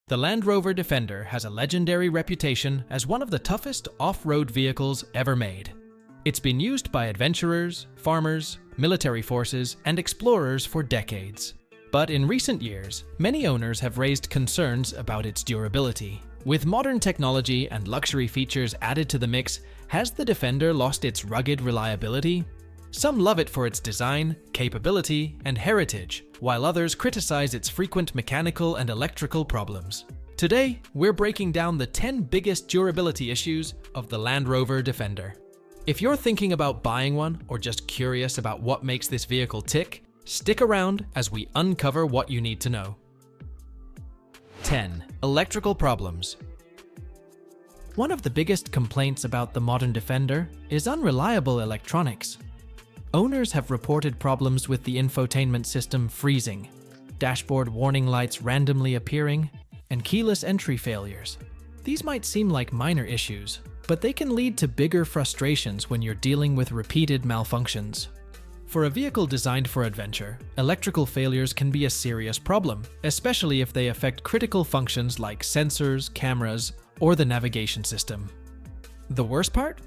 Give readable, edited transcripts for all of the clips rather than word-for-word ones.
The Land Rover Defender has a legendary reputation as one of the toughest off-road vehicles ever made. It's been used by adventurers, farmers, military forces, and explorers for decades. But in recent years, many owners have raised concerns about its durability. With modern technology and luxury features added to the mix, has the Defender lost its rugged reliability? Some love it for its design, capability, and heritage, while others criticize its frequent mechanical and electrical problems. Today, we're breaking down the 10 biggest durability issues of the Land Rover Defender. If you're thinking about buying one or just curious about what makes this vehicle tick, stick around as we uncover what you need to know. 10. Electrical problems. One of the biggest complaints about the modern Defender is unreliable electronics. Owners have reported problems with the infotainment system freezing, dashboard warning lights randomly appearing, and keyless entry failures. These might seem like minor issues, but they can lead to bigger frustrations when you're dealing with repeated malfunctions. For a vehicle designed for adventure, electrical failures can be a serious problem, especially if they affect critical functions like sensors, cameras, or the navigation system. The worst part?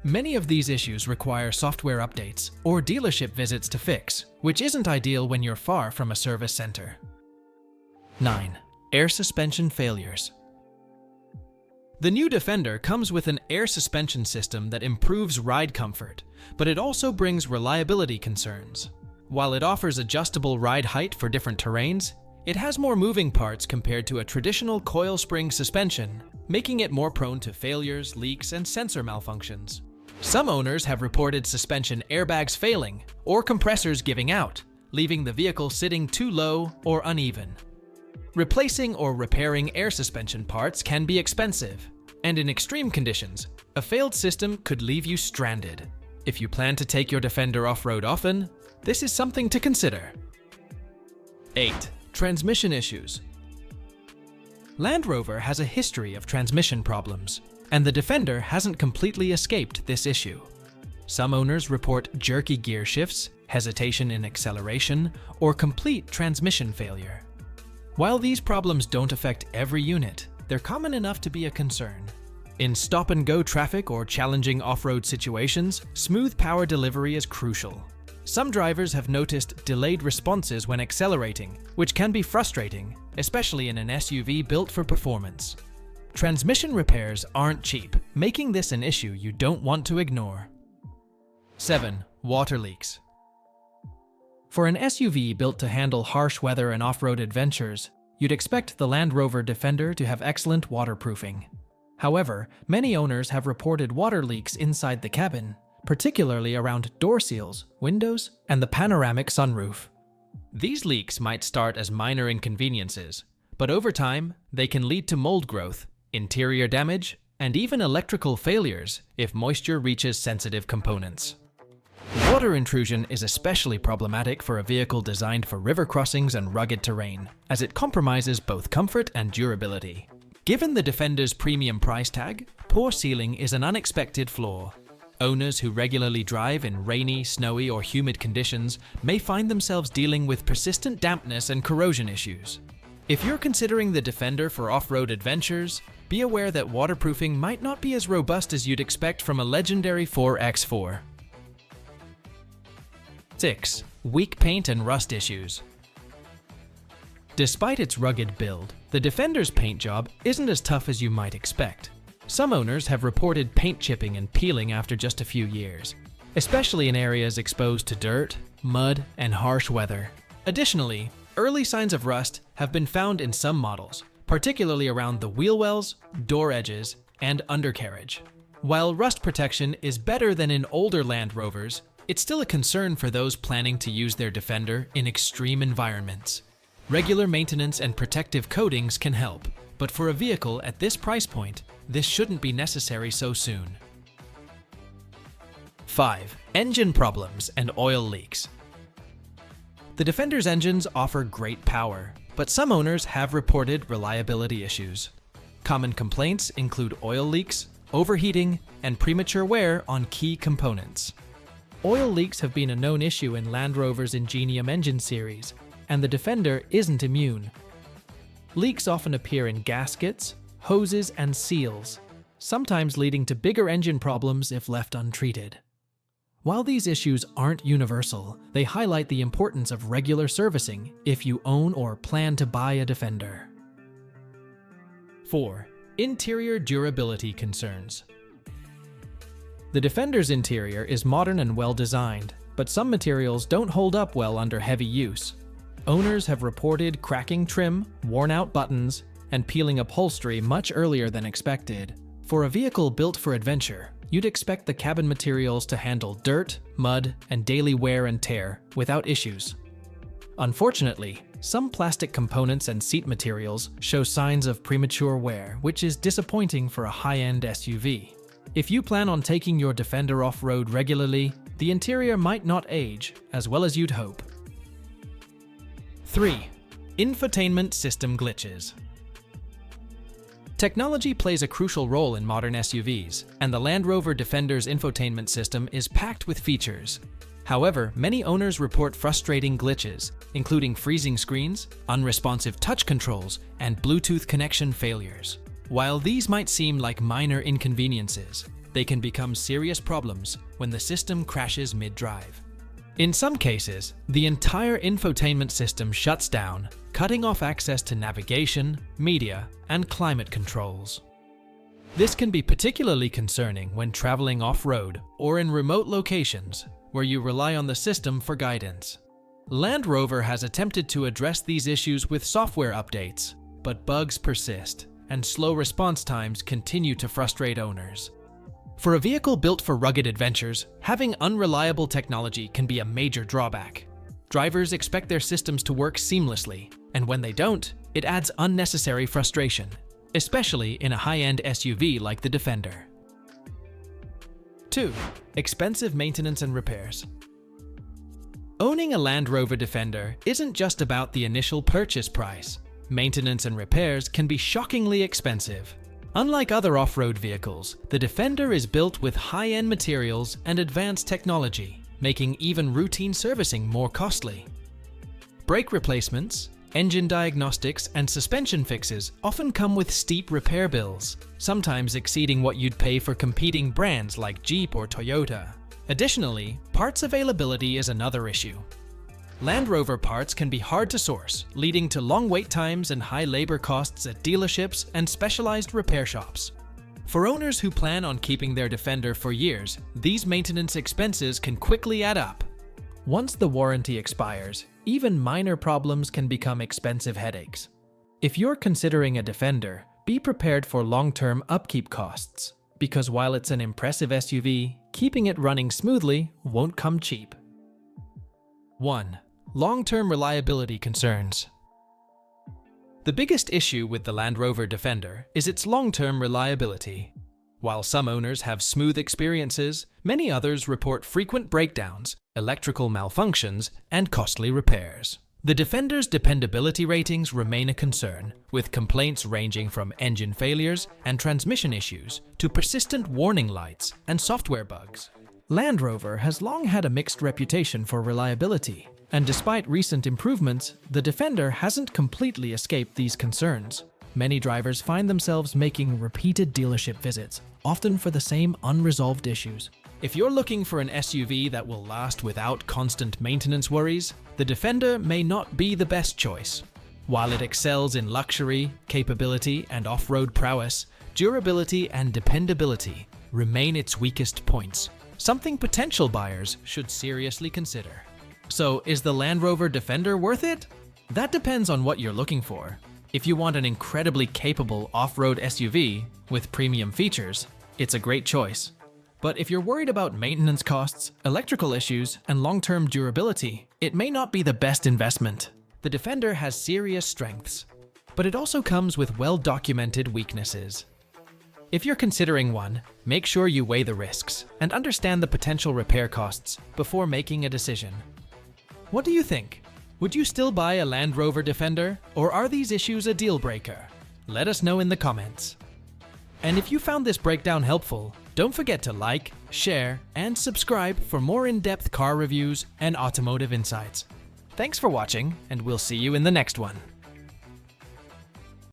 Many of these issues require software updates or dealership visits to fix, which isn't ideal when you're far from a service center. 9. Air suspension failures. The new Defender comes with an air suspension system that improves ride comfort, but it also brings reliability concerns. While it offers adjustable ride height for different terrains, it has more moving parts compared to a traditional coil spring suspension, making it more prone to failures, leaks, and sensor malfunctions. Some owners have reported suspension airbags failing or compressors giving out, leaving the vehicle sitting too low or uneven. Replacing or repairing air suspension parts can be expensive, and in extreme conditions, a failed system could leave you stranded. If you plan to take your Defender off-road often, this is something to consider. 8. Transmission issues. Land Rover has a history of transmission problems, and the Defender hasn't completely escaped this issue. Some owners report jerky gear shifts, hesitation in acceleration, or complete transmission failure. While these problems don't affect every unit, they're common enough to be a concern. In stop-and-go traffic or challenging off-road situations, smooth power delivery is crucial. Some drivers have noticed delayed responses when accelerating, which can be frustrating, especially in an SUV built for performance. Transmission repairs aren't cheap, making this an issue you don't want to ignore. 7. Water leaks. For an SUV built to handle harsh weather and off-road adventures, you'd expect the Land Rover Defender to have excellent waterproofing. However, many owners have reported water leaks inside the cabin, particularly around door seals, windows, and the panoramic sunroof. These leaks might start as minor inconveniences, but over time, they can lead to mold growth, interior damage, and even electrical failures if moisture reaches sensitive components. Water intrusion is especially problematic for a vehicle designed for river crossings and rugged terrain, as it compromises both comfort and durability. Given the Defender's premium price tag, poor sealing is an unexpected flaw. Owners who regularly drive in rainy, snowy, or humid conditions may find themselves dealing with persistent dampness and corrosion issues. If you're considering the Defender for off-road adventures, be aware that waterproofing might not be as robust as you'd expect from a legendary 4x4. 6. Weak paint and rust issues. Despite its rugged build, the Defender's paint job isn't as tough as you might expect. Some owners have reported paint chipping and peeling after just a few years, especially in areas exposed to dirt, mud, and harsh weather. Additionally, early signs of rust have been found in some models, particularly around the wheel wells, door edges, and undercarriage. While rust protection is better than in older Land Rovers, it's still a concern for those planning to use their Defender in extreme environments. Regular maintenance and protective coatings can help, but for a vehicle at this price point, this shouldn't be necessary so soon. 5. Engine problems and oil leaks. The Defender's engines offer great power, but some owners have reported reliability issues. Common complaints include oil leaks, overheating, and premature wear on key components. Oil leaks have been a known issue in Land Rover's Ingenium engine series, and the Defender isn't immune. Leaks often appear in gaskets, hoses, and seals, sometimes leading to bigger engine problems if left untreated. While these issues aren't universal, they highlight the importance of regular servicing if you own or plan to buy a Defender. 4. Interior durability concerns. The Defender's interior is modern and well-designed, but some materials don't hold up well under heavy use. Owners have reported cracking trim, worn-out buttons, and peeling upholstery much earlier than expected. For a vehicle built for adventure, you'd expect the cabin materials to handle dirt, mud, and daily wear and tear without issues. Unfortunately, some plastic components and seat materials show signs of premature wear, which is disappointing for a high-end SUV. If you plan on taking your Defender off-road regularly, the interior might not age as well as you'd hope. 3. Infotainment system glitches. Technology plays a crucial role in modern SUVs, and the Land Rover Defender's infotainment system is packed with features. However, many owners report frustrating glitches, including freezing screens, unresponsive touch controls, and Bluetooth connection failures. While these might seem like minor inconveniences, they can become serious problems when the system crashes mid-drive. In some cases, the entire infotainment system shuts down, cutting off access to navigation, media, and climate controls. This can be particularly concerning when traveling off-road or in remote locations where you rely on the system for guidance. Land Rover has attempted to address these issues with software updates, but bugs persist, and slow response times continue to frustrate owners. For a vehicle built for rugged adventures, having unreliable technology can be a major drawback. Drivers expect their systems to work seamlessly, and when they don't, it adds unnecessary frustration, especially in a high-end SUV like the Defender. 2. Expensive maintenance and repairs. Owning a Land Rover Defender isn't just about the initial purchase price. Maintenance and repairs can be shockingly expensive. Unlike other off-road vehicles, the Defender is built with high-end materials and advanced technology, making even routine servicing more costly. Brake replacements, engine diagnostics, and suspension fixes often come with steep repair bills, sometimes exceeding what you'd pay for competing brands like Jeep or Toyota. Additionally, parts availability is another issue. Land Rover parts can be hard to source, leading to long wait times and high labor costs at dealerships and specialized repair shops. For owners who plan on keeping their Defender for years, these maintenance expenses can quickly add up. Once the warranty expires, even minor problems can become expensive headaches. If you're considering a Defender, be prepared for long-term upkeep costs, because while it's an impressive SUV, keeping it running smoothly won't come cheap. 1. Long-term reliability concerns. The biggest issue with the Land Rover Defender is its long-term reliability. While some owners have smooth experiences, many others report frequent breakdowns, electrical malfunctions, and costly repairs. The Defender's dependability ratings remain a concern, with complaints ranging from engine failures and transmission issues to persistent warning lights and software bugs. Land Rover has long had a mixed reputation for reliability, and despite recent improvements, the Defender hasn't completely escaped these concerns. Many drivers find themselves making repeated dealership visits, often for the same unresolved issues. If you're looking for an SUV that will last without constant maintenance worries, the Defender may not be the best choice. While it excels in luxury, capability, and off-road prowess, durability and dependability remain its weakest points, something potential buyers should seriously consider. So, is the Land Rover Defender worth it? That depends on what you're looking for. If you want an incredibly capable off-road SUV with premium features, it's a great choice. But if you're worried about maintenance costs, electrical issues, and long-term durability, it may not be the best investment. The Defender has serious strengths, but it also comes with well-documented weaknesses. If you're considering one, make sure you weigh the risks and understand the potential repair costs before making a decision. What do you think? Would you still buy a Land Rover Defender, or are these issues a deal breaker? Let us know in the comments. And if you found this breakdown helpful, don't forget to like, share, and subscribe for more in-depth car reviews and automotive insights. Thanks for watching, and we'll see you in the next one.